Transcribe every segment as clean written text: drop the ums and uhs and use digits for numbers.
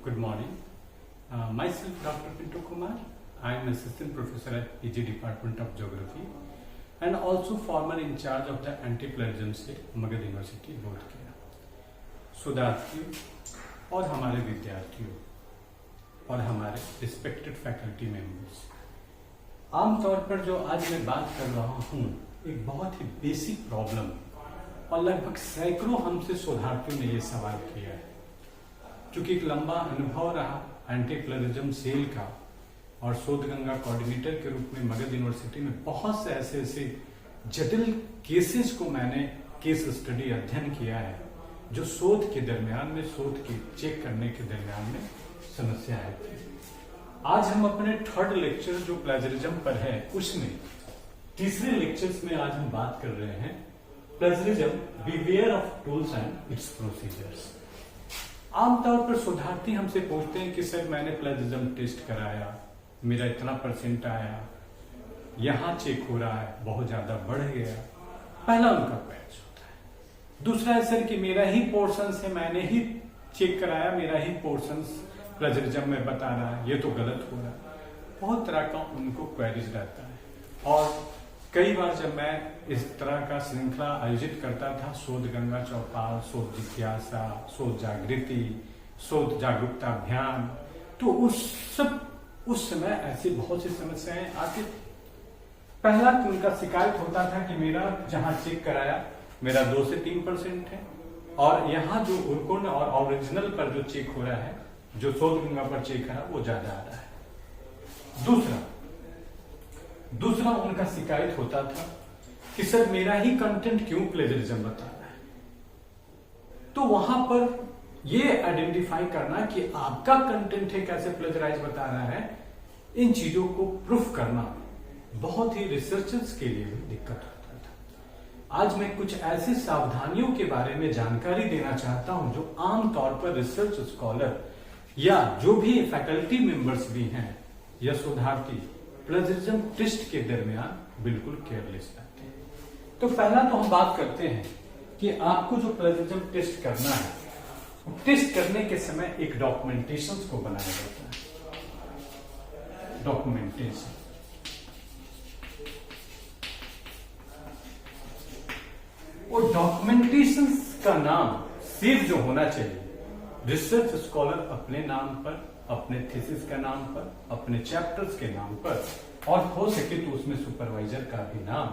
Good morning. Myself Dr. Pinto Kumar. I am Assistant Professor at PG Department of Geography and also former in charge of the Anti-Plagiarism से Magadh university board किया। शोधार्थियों और हमारे विद्यार्थियों और हमारे respected faculty members, आमतौर पर जो आज मैं बात कर रहा हूँ एक बहुत ही बेसिक प्रॉब्लम और लगभग सैकड़ों हमसे शोधार्थियों ने ये सवाल किया है। चूंकि एक लंबा अनुभव रहा एंटी प्लेजरिज्म सेल का और शोध गंगा कोऑर्डिनेटर के रूप में मगध यूनिवर्सिटी में बहुत से ऐसे जटिल केसेस को मैंने केस स्टडी अध्ययन किया है जो शोध के दरमियान में, शोध के चेक करने के दरमियान में समस्या आई थी। आज हम अपने थर्ड लेक्चर जो प्लेजरिज्म पर है उसमें तीसरे लेक्चर्स में आज हम बात कर रहे हैं plagiarism, behaviour of tools and it's procedures. आमतौर पर शोधार्थी हमसे पूछते हैं कि सर मैंने प्लेजरिज्म टेस्ट कराया, मेरा इतना परसेंट आया, यहां चेक हो रहा है, बहुत ज्यादा बढ़ गया। पहला उनका पैच होता है। दूसरा है सर कि मेरा ही पोर्शन है, मैंने ही चेक कराया, मेरा ही पोर्शन प्लेजरिज्म में बता रहा है, ये तो गलत हो रहा है। बहुत तरह का उनको क्वेरीज रहता है और कई बार जब मैं इस तरह का श्रृंखला आयोजित करता था, शोध गंगा चौपाल, शोध जिज्ञासा, शोध जागृति, शोध जागरूकता अभियान, तो उस समय ऐसी बहुत सी समस्याएं आती थी। पहला तो उनका शिकायत होता था कि मेरा जहां चेक कराया मेरा 2 से 3% है और यहाँ जो उर्कुण और ओरिजिनल पर जो चेक हो रहा है, जो शोध गंगा पर चेक है वो ज्यादा आ रहा है। दूसरा उनका शिकायत होता था कि सर मेरा ही कंटेंट क्यों प्लेजरिज्म बता रहा है। तो वहां पर ये आइडेंटिफाई करना कि आपका कंटेंट है कैसे प्लेजराइज बता रहा है, इन चीजों को प्रूफ करना बहुत ही रिसर्चर्स के लिए भी दिक्कत होता था। आज मैं कुछ ऐसी सावधानियों के बारे में जानकारी देना चाहता हूं जो आमतौर पर रिसर्च स्कॉलर या जो भी फैकल्टी मेंबर्स भी हैं या शोधार्थी प्लेजरिज्म टेस्ट के दरमियान बिल्कुल केयरलेस रहते हैं। तो पहला तो हम बात करते हैं कि आपको जो प्लेजरिज्म टेस्ट करना है, टेस्ट करने के समय एक डॉक्यूमेंटेशन को बनाया जाता है। डॉक्यूमेंटेशन और डॉक्यूमेंटेशन का नाम सिर्फ जो होना चाहिए, रिसर्च स्कॉलर अपने नाम पर, अपने थीसिस का नाम पर, अपने चैप्टर्स के नाम पर और हो सके तो उसमें सुपरवाइजर का भी नाम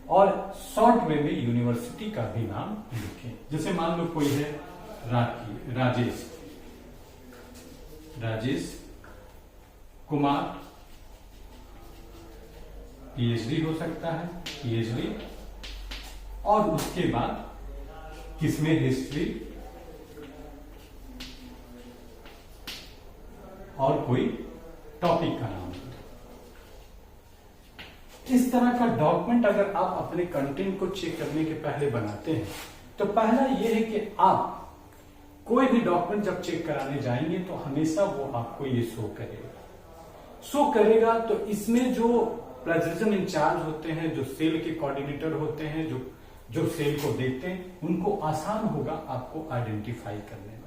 और शॉर्ट वे में यूनिवर्सिटी का भी नाम लिखें। जैसे मान लो कोई है राजेश कुमार, पीएचडी हो सकता है, पीएचडी, और उसके बाद किसमें हिस्ट्री और कोई टॉपिक का नाम। इस तरह का डॉक्यूमेंट अगर आप अपने कंटेंट को चेक करने के पहले बनाते हैं तो पहला यह है कि आप कोई भी डॉक्यूमेंट जब चेक कराने जाएंगे तो हमेशा वो आपको ये शो करेगा। तो इसमें जो प्लेजरिज्म इंचार्ज होते हैं, जो सेल के कोऑर्डिनेटर होते हैं, जो सेल को देखते हैं, उनको आसान होगा आपको आइडेंटिफाई करने में।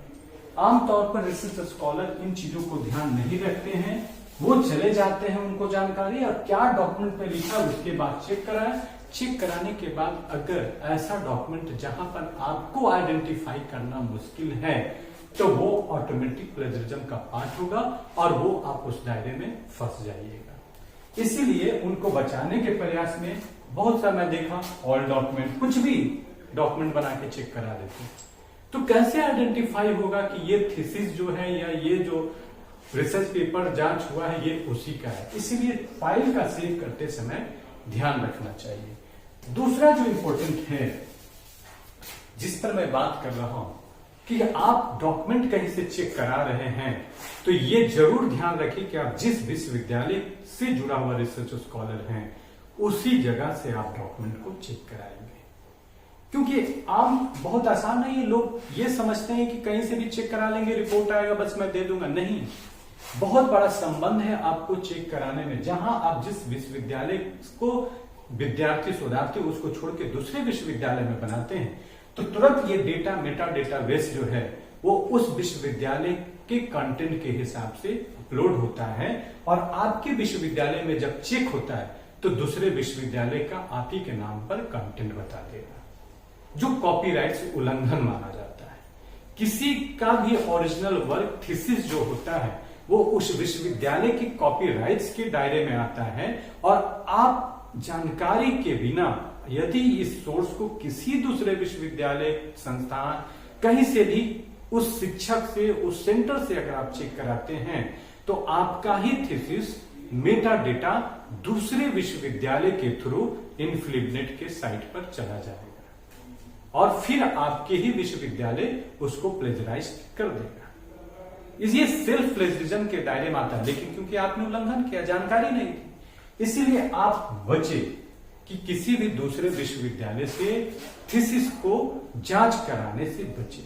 आमतौर पर रिसर्च स्कॉलर इन चीजों को ध्यान नहीं रखते हैं, वो चले जाते हैं, उनको जानकारी और क्या डॉक्यूमेंट पे लिखा उसके बाद चेक कराएं। चेक कराने के बाद अगर ऐसा डॉक्यूमेंट जहां पर आपको आइडेंटिफाई करना मुश्किल है तो वो ऑटोमेटिक प्लेजरिज्म का पार्ट होगा और वो आप उस दायरे में फंस जाइएगा। इसीलिए उनको बचाने के प्रयास में बहुत सा मैं देखा ऑल डॉक्यूमेंट, कुछ भी डॉक्यूमेंट बना के चेक करा देते। तो कैसे आइडेंटिफाई होगा कि ये थीसिस जो है या ये जो रिसर्च पेपर जांच हुआ है ये उसी का है। इसीलिए फाइल का सेव करते समय ध्यान रखना चाहिए। दूसरा जो इंपॉर्टेंट है जिस पर मैं बात कर रहा हूं कि आप डॉक्यूमेंट कहीं से चेक करा रहे हैं तो ये जरूर ध्यान रखिए कि आप जिस विश्वविद्यालय से जुड़ा हुआ रिसर्च स्कॉलर हैं उसी जगह से आप डॉक्यूमेंट को चेक कराएंगे। क्योंकि आम बहुत आसान नहीं है, लोग ये समझते हैं कि कहीं से भी चेक करा लेंगे, रिपोर्ट आएगा बस मैं दे दूंगा। नहीं, बहुत बड़ा संबंध है आपको चेक कराने में। जहां आप जिस विश्वविद्यालय को विद्यार्थी शोधार्थी उसको छोड़ के दूसरे विश्वविद्यालय में बनाते हैं तो तुरंत ये डेटा मेटा डेटाबेस जो है वो उस विश्वविद्यालय के कंटेंट के हिसाब से अपलोड होता है, और आपके विश्वविद्यालय में जब चेक होता है तो दूसरे विश्वविद्यालय का आप ही के नाम पर कंटेंट बता देगा, जो कॉपीराइट से उल्लंघन माना जाता है। किसी का भी ओरिजिनल वर्क थीसिस जो होता है वो उस विश्वविद्यालय की कॉपीराइट्स के दायरे में आता है, और आप जानकारी के बिना यदि इस सोर्स को किसी दूसरे विश्वविद्यालय, संस्थान, कहीं से भी उस शिक्षक से, उस सेंटर से अगर आप चेक कराते हैं तो आपका ही थीसिस मेटा डेटा दूसरे विश्वविद्यालय के थ्रू इनफ्लिबनेट के साइट पर चला जाएगा, और फिर आपके ही विश्वविद्यालय उसको प्लेजराइज कर देगा। ये सेल्फ प्लेजरिज्म के दायरे में आता है, लेकिन क्योंकि आपने उल्लंघन किया, जानकारी नहीं थी, इसीलिए आप बचे कि किसी भी दूसरे विश्वविद्यालय से थीसिस को जांच कराने से बचे।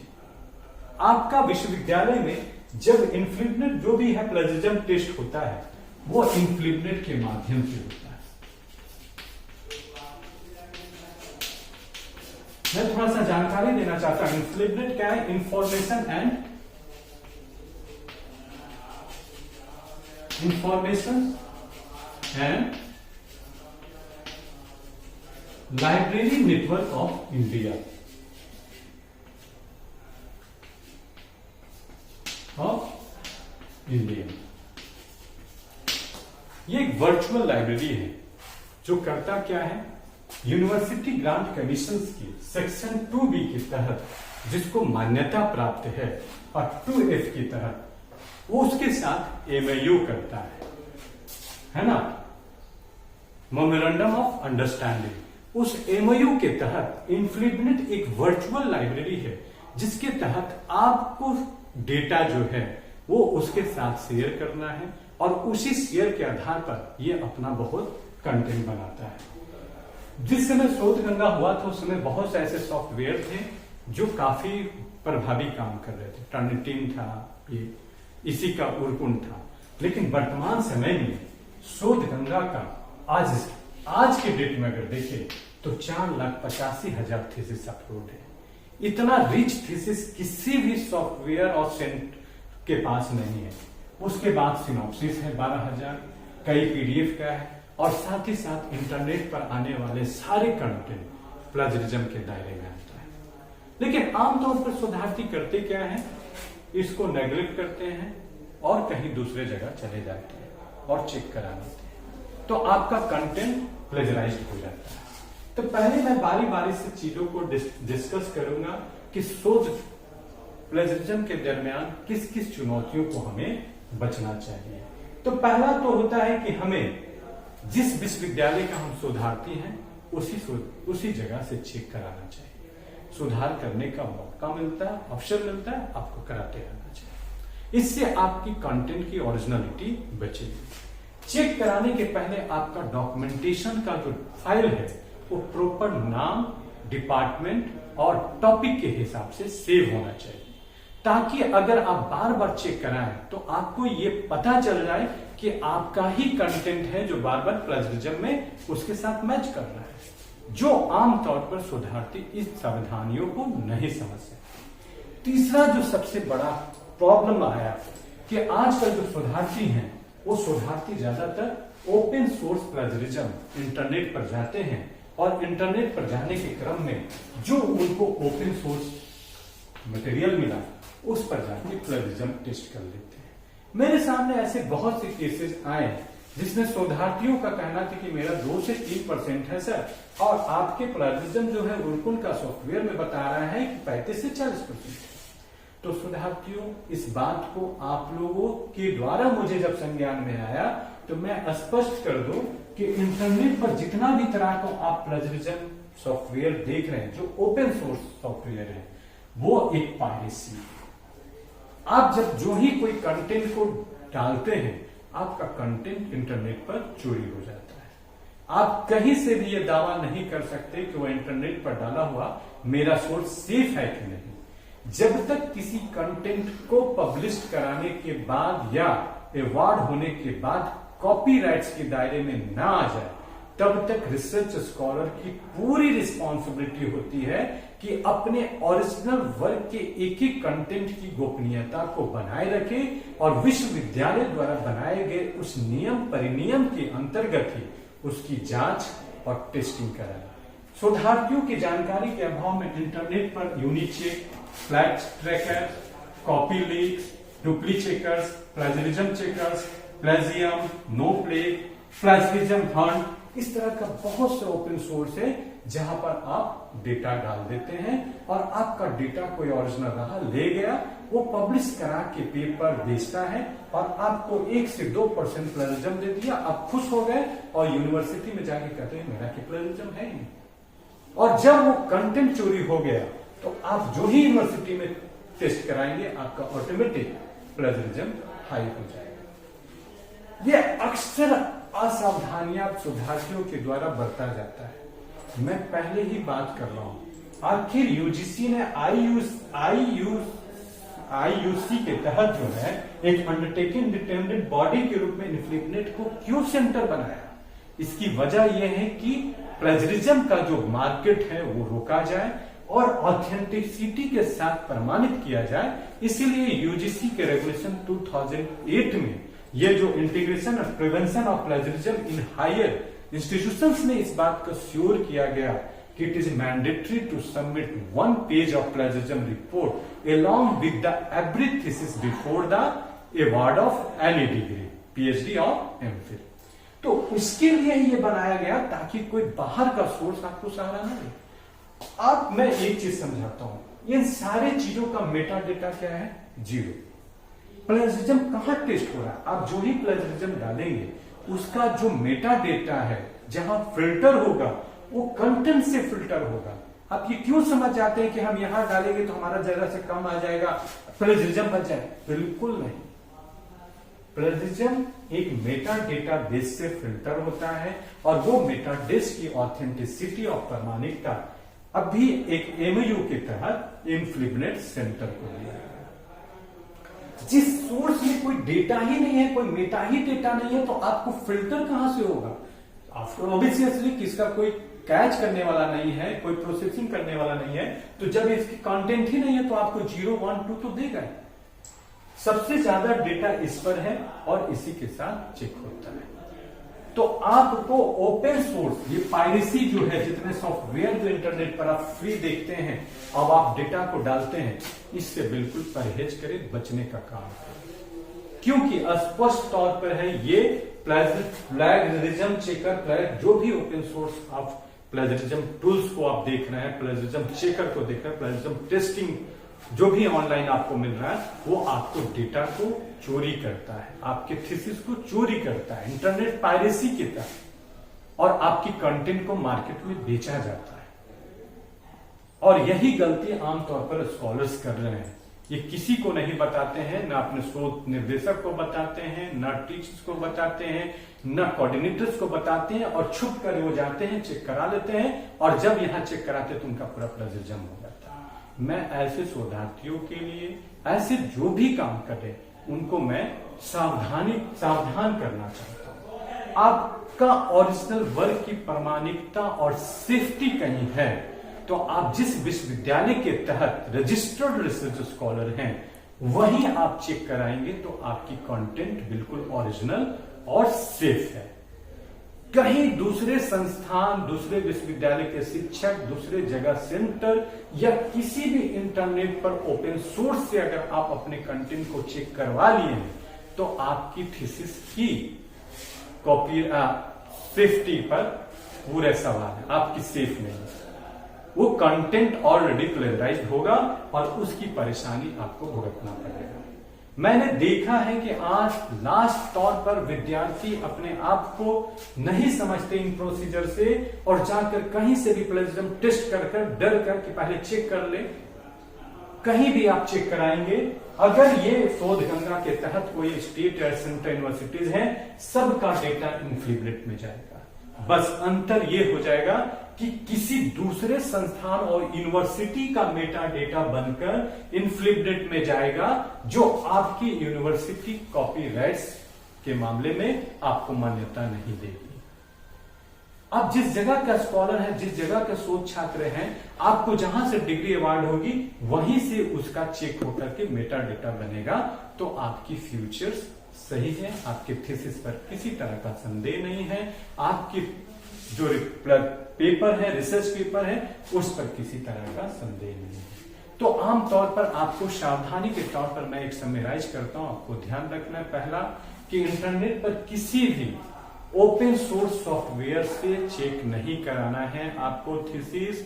आपका विश्वविद्यालय में जब इनफ्लिबनेट जो भी है प्लेजरिज्म टेस्ट होता है वो इनफ्लिबनेट के माध्यम से होता है। मैं थोड़ा सा जानकारी देना चाहता हूं। इनफ्लिबनेट क्या है? Information and library network of India, ये एक वर्चुअल लाइब्रेरी है जो करता क्या है, यूनिवर्सिटी ग्रांट कमीशन की सेक्शन 2B के तहत जिसको मान्यता प्राप्त है और 2F के तहत वो उसके साथ MOU करता है ना, मेमोरेंडम ऑफ अंडरस्टैंडिंग। उस MOU के तहत इनफ्लिबनेट एक वर्चुअल लाइब्रेरी है जिसके तहत आपको डेटा जो है वो उसके साथ शेयर करना है, और उसी शेयर के आधार पर ये अपना बहुत कंटेंट बनाता है। जिस समय शोध गंगा हुआ था उस समय बहुत से ऐसे सॉफ्टवेयर थे जो काफी प्रभावी काम कर रहे थे। टर्निटिन था, ये इसी का उर्कुन था, लेकिन वर्तमान समय में शोध गंगा का आज के डेट में अगर देखें तो 4,85,000 थीसिस अपलोड है। इतना रिच थीसिस किसी भी सॉफ्टवेयर और सेंट के पास नहीं है। उसके बाद सिनॉप्सिस है 12,000, कई PDF का है, और साथ ही साथ इंटरनेट पर आने वाले सारे कंटेंट प्लेजरिज्म के दायरे में आता है। लेकिन आमतौर पर शोधार्थी करते क्या है, इसको नेग्लेक्ट करते हैं और कहीं दूसरे जगह चले जाते हैं और चेक करा लेते हैं, तो आपका कंटेंट प्लेजराइज्ड हो जाता है। तो पहले मैं बारी बारी से चीजों को डिस्कस करूंगा कि शोध प्लेजरिज्म के दरमियान किस किस चुनौतियों को हमें बचना चाहिए। तो पहला तो होता है कि हमें जिस विश्वविद्यालय का हम शोधार्थी हैं उसी जगह से चेक कराना चाहिए। सुधार करने का मौका मिलता है, अवसर मिलता है, आपको कराते रहना चाहिए। इससे आपकी कंटेंट की ओरिजिनलिटी बचेगी। चेक कराने के पहले आपका डॉक्यूमेंटेशन का जो फाइल है वो प्रॉपर नाम, डिपार्टमेंट और टॉपिक के हिसाब से सेव होना चाहिए, ताकि अगर आप बार बार चेक कराएं तो आपको ये पता चल जाए कि आपका ही कंटेंट है जो बार बार प्लेजरिज्म में उसके साथ मैच कर रहा है, जो आमतौर पर शोधार्थी इस सावधानियों को नहीं समझते। तीसरा जो सबसे बड़ा प्रॉब्लम आया कि आजकल जो शोधार्थी हैं वो शोधार्थी ज्यादातर ओपन सोर्स प्लेजरिज्म इंटरनेट पर जाते हैं, और इंटरनेट पर जाने के क्रम में जो उनको ओपन सोर्स मटेरियल मिला उस पर जाके प्लेजरिज्म टेस्ट कर लेते हैं। मेरे सामने ऐसे बहुत से केसेस आए जिसमें शोधार्थियों का कहना था कि मेरा 2 से 3% है सर, और आपके प्लेजरिज्म जो है उर्कुन का सॉफ्टवेयर में बता रहा है कि 35 से 40%। तो शोधार्थियों, इस बात को आप लोगों के द्वारा मुझे जब संज्ञान में आया तो मैं स्पष्ट कर दूं कि इंटरनेट पर जितना भी तरह का आप प्लेजरिज्म सॉफ्टवेयर देख रहे हैं जो ओपन सोर्स सॉफ्टवेयर है वो एक पायरेसी है। आप जब जो ही कोई कंटेंट को डालते हैं आपका कंटेंट इंटरनेट पर चोरी हो जाता है। आप कहीं से भी ये दावा नहीं कर सकते कि वो इंटरनेट पर डाला हुआ मेरा सोर्स सेफ है कि नहीं। जब तक किसी कंटेंट को पब्लिश कराने के बाद या अवार्ड होने के बाद कॉपीराइट्स के दायरे में ना आ जाए तब तक रिसर्च स्कॉलर की पूरी रिस्पॉन्सिबिलिटी होती है कि अपने ओरिजिनल वर्क के एक एक कंटेंट की गोपनीयता को बनाए रखे और विश्वविद्यालय द्वारा बनाए गए उस नियम परिनियम के अंतर्गत ही उसकी जांच और टेस्टिंग कराए। शोधार्थियों की जानकारी के अभाव में इंटरनेट पर Unicheck, flat tracker, copy leaks, dupli checkers, plagiarism checkers, plagium, no play, plagiarism hunt, इस तरह का बहुत से ओपन सोर्स है जहां पर आप डेटा डाल देते हैं और आपका डेटा कोई ओरिजिनल रहा ले गया, वो पब्लिश करा के पेपर बेचता है और आपको 1 से 2% प्लेजरिज्म दे दिया, आप खुश हो गए और यूनिवर्सिटी में जाके कहते हैं मेरा क्या प्लेजरिज्म है नहीं। और जब वो कंटेंट चोरी हो गया तो आप जो ही यूनिवर्सिटी में टेस्ट कराएंगे आपका ऑटोमेटिक प्लेजरिज्म हाई हो जाएगा। ये अक्सर असावधानियां शोधार्थियों के द्वारा बरता जाता है। मैं पहले ही बात कर रहा हूं, आखिर यूजीसी ने आईयूसी के तहत जो है एक अंडरटेकिंग इंडिपेंडेंट बॉडी के रूप में इन्फ्लिबनेट को क्यों सेंटर बनाया? इसकी वजह यह है कि प्लेजरिज्म का जो मार्केट है वो रोका जाए और ऑथेंटिसिटी के साथ प्रमाणित किया जाए। इसीलिए यूजीसी के रेगुलेशन 2008 में ये जो इंटीग्रेशन और prevention of plagiarism in higher institutions ने इस बात को श्योर किया गया कि it is mandatory to submit 1 page of plagiarism report along with the every thesis before the award of any degree, PhD और MPhil। तो उसके लिए ये बनाया गया ताकि कोई बाहर का सोर्स आपको सहारा न दे। अब मैं एक चीज समझाता हूं, इन सारे चीजों का मेटा डेटा क्या है? 0। प्लेजरिज्म कहां टेस्ट हो रहा है? आप जो ही प्लेजरिज्म डालेंगे उसका जो मेटा डेटा है जहां फिल्टर होगा वो कंटेंट से फिल्टर होगा। आप ये क्यों समझ जाते हैं कि हम यहां डालेंगे तो हमारा जरा से कम आ जाएगा, प्लेजरिज्म बच जाए? बिल्कुल नहीं। प्लेजरिज्म एक मेटा डेटा बेस से फिल्टर होता है और वो मेटा बेस की ऑथेंटिसिटी और प्रामाणिकता अभी एक एमयू के तहत इन्फ्लिबनेट सेंटर को दिया गया। जिस सोर्स में कोई डेटा ही नहीं है, कोई मेटा ही डेटा नहीं है, तो आपको फिल्टर कहां से होगा? आफ्टर ऑब्वियसली किसका कोई कैच करने वाला नहीं है, कोई प्रोसेसिंग करने वाला नहीं है, तो जब इसकी कंटेंट ही नहीं है तो आपको 0, 1, 2 तो देगा। सबसे ज्यादा डेटा इस पर है और इसी के साथ चेक होता है। तो आपको ओपन सोर्स, ये पायरेसी जो है, जितने सॉफ्टवेयर जो इंटरनेट पर आप फ्री देखते हैं अब आप डेटा को डालते हैं, इससे बिल्कुल परहेज करें, बचने का काम करें। क्योंकि स्पष्ट तौर पर है ये प्लेजरिज्म चेकर, जो भी ओपन सोर्स आप प्लेजरिज्म टूल्स को आप देख रहे हैं, प्लेजरिज्म चेकर को देख रहे हैं, प्लेजरिज्म टेस्टिंग जो भी ऑनलाइन आपको मिल रहा है, वो आपको डेटा को चोरी करता है, आपके थीसिस को चोरी करता है, इंटरनेट पायरेसी के तहत, और आपकी कंटेंट को मार्केट में बेचा जाता है। और यही गलती आमतौर पर स्कॉलर्स कर रहे हैं। ये किसी को नहीं बताते हैं, ना अपने शोध निर्देशक को बताते हैं, ना टीचर्स को बताते हैं, ना कोऑर्डिनेटर्स को बताते हैं, और छुप कर वो जाते हैं, चेक करा लेते हैं, और जब यहां चेक कराते हैं तो उनका पूरा प्लेजरिज्म हो जाता है। मैं ऐसे शोधार्थियों के लिए, ऐसे जो भी काम करे उनको मैं सावधान करना चाहता हूं। आपका ओरिजिनल वर्क की प्रामाणिकता और सेफ्टी कहीं है तो आप जिस विश्वविद्यालय के तहत रजिस्टर्ड रिसर्च स्कॉलर हैं वहीं आप चेक कराएंगे तो आपकी कंटेंट बिल्कुल ओरिजिनल और सेफ है। कहीं दूसरे संस्थान, दूसरे विश्वविद्यालय के शिक्षक, दूसरे जगह सेंटर या किसी भी इंटरनेट पर ओपन सोर्स से अगर आप अपने कंटेंट को चेक करवा लिए हैं तो आपकी थीसिस की कॉपी सेफ्टी पर पूरे सवाल है, आपकी सेफ नहीं है। वो कंटेंट ऑलरेडी प्लेजराइज्ड होगा और उसकी परेशानी आपको भुगतना पड़ेगा। मैंने देखा है कि आज लास्ट तौर पर विद्यार्थी अपने आप को नहीं समझते इन प्रोसीजर से और जाकर कहीं से भी प्लेजरिज्म टेस्ट कर डर कर कि पहले चेक कर ले। कहीं भी आप चेक कराएंगे, अगर ये शोध गंगा के तहत कोई स्टेट या सेंट्रल यूनिवर्सिटीज हैं, सबका डेटा इन्फ्लिबनेट में जाएगा। बस अंतर ये हो जाएगा कि किसी दूसरे संस्थान और यूनिवर्सिटी का मेटा डेटा बनकर इन्फ्लिबनेट में जाएगा, जो आपकी यूनिवर्सिटी कॉपीराइट्स के मामले में आपको मान्यता नहीं देगी। आप जिस जगह का स्कॉलर है, जिस जगह के शोध छात्र हैं, आपको जहां से डिग्री अवार्ड होगी वहीं से उसका चेक होकर के मेटा डेटा बनेगा। तो आपकी फ्यूचर्स सही है, आपके थीसिस पर किसी तरह का संदेह नहीं है, आपकी जो पेपर है, रिसर्च पेपर है, उस पर किसी तरह का संदेह नहीं है। तो आमतौर पर आपको सावधानी के तौर पर मैं एक समराइज करता हूं, आपको ध्यान रखना है पहला कि इंटरनेट पर किसी भी ओपन सोर्स सॉफ्टवेयर से चेक नहीं कराना है आपको थीसिस,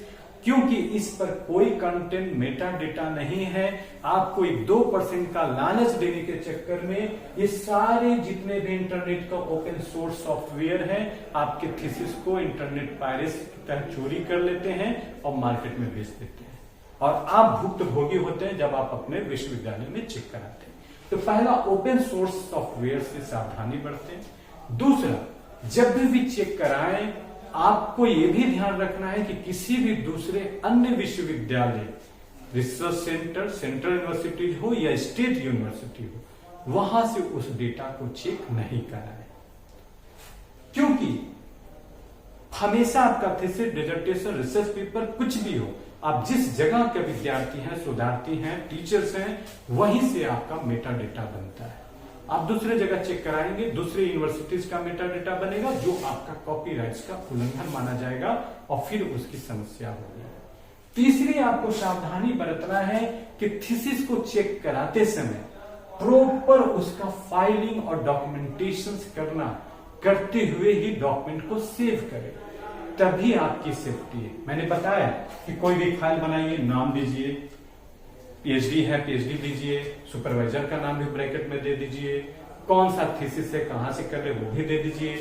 क्योंकि इस पर कोई कंटेंट मेटा डेटा नहीं है। आपको 2% का लालच देने के चक्कर में ये सारे जितने भी इंटरनेट का ओपन सोर्स सॉफ्टवेयर है आपके थीसिस को इंटरनेट पायरेसी की तरह चोरी कर लेते हैं और मार्केट में बेच देते हैं, और आप भुक्तभोगी होते हैं जब आप अपने विश्वविद्यालय में चेक कराते हैं। तो पहला, ओपन सोर्स सॉफ्टवेयर से सावधानी बरतें। दूसरा, जब भी चेक कराएं आपको यह भी ध्यान रखना है कि किसी भी दूसरे अन्य विश्वविद्यालय, रिसर्च सेंटर, सेंट्रल यूनिवर्सिटीज हो या स्टेट यूनिवर्सिटी हो, वहां से उस डेटा को चेक नहीं कराएं, क्योंकि हमेशा आपका थीसिस, डिसर्टेशन, रिसर्च पेपर कुछ भी हो, आप जिस जगह के विद्यार्थी हैं, शोधार्थी हैं, टीचर्स हैं, वहीं से आपका मेटा डेटा बनता है। आप दूसरे जगह चेक कराएंगे, दूसरे यूनिवर्सिटीज का मेटा डेटा बनेगा जो आपका कॉपीराइट्स का उल्लंघन माना जाएगा और फिर उसकी समस्या होगी। तीसरी, आपको सावधानी बरतना है कि थीसिस को चेक कराते समय प्रॉपर उसका फाइलिंग और डॉक्यूमेंटेशन करते हुए ही डॉक्यूमेंट को सेव करें, तभी आपकी सेफ्टी है। मैंने बताया कि कोई भी फाइल बनाइए, नाम दीजिए, पीएचडी है पीएचडी दीजिए, सुपरवाइजर का नाम भी ब्रैकेट में दे दीजिए, कौन सा थीसिस है, कहां से कर रहे वो भी दे दीजिए,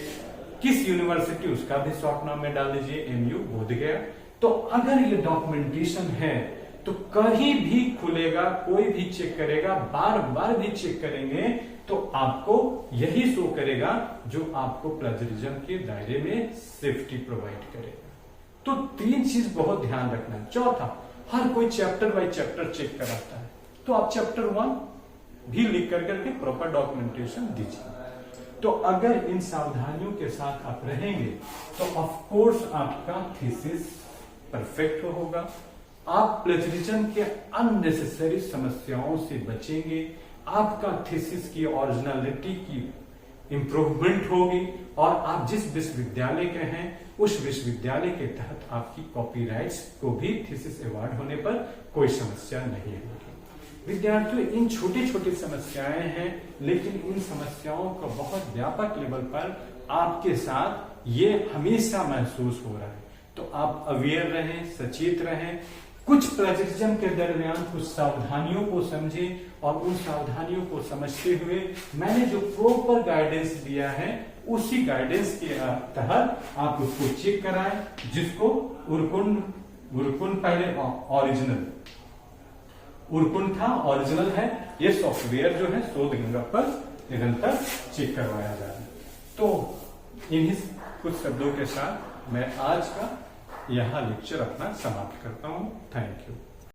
किस यूनिवर्सिटी उसका भी शॉर्ट नाम में डाल दीजिए, एमयू बोध गया। तो अगर ये डॉक्यूमेंटेशन है तो कहीं भी खुलेगा, कोई भी चेक करेगा, बार बार भी चेक करेंगे तो आपको यही शो करेगा जो आपको प्लेजरिज्म के दायरे में सेफ्टी प्रोवाइड करेगा। तो 3 चीज बहुत ध्यान रखना है। चौथा, हर कोई चैप्टर बाय चैप्टर चेक कराता है, तो आप चैप्टर 1 भी लिख करके प्रॉपर डॉक्यूमेंटेशन दीजिए। तो अगर इन सावधानियों के साथ आप रहेंगे तो ऑफ कोर्स आपका थीसिस परफेक्ट होगा, आप प्लेजरिज्म के अननेसेसरी समस्याओं से बचेंगे, आपका थीसिस की ओरिजिनलिटी की इंप्रूवमेंट होगी, और आप जिस विश्वविद्यालय के हैं उस विश्वविद्यालय के तहत आपकी कॉपीराइट्स को भी थीसिस अवार्ड होने पर कोई समस्या नहीं होगी। विद्यार्थियों, इन छोटी छोटी समस्याएं हैं, लेकिन इन समस्याओं का बहुत व्यापक लेवल पर आपके साथ ये हमेशा महसूस हो रहा है। तो आप अवेयर रहें, सचेत रहें, कुछ प्लेजरिज्म के दरमियान कुछ सावधानियों को समझें, और उन सावधानियों को समझते हुए मैंने जो प्रॉपर गाइडेंस दिया है उसी गाइडेंस के तहत आप उसको चेक कराएं, जिसको उर्कुन पहले ओरिजिनल उर्कुन था, ओरिजिनल है, ये सॉफ्टवेयर जो है शोध गंगा पर निरंतर चेक करवाया जा रहा है। तो इन्हीं कुछ शब्दों के साथ मैं आज का यहाँ लेक्चर अपना समाप्त करता हूँ। Thank you.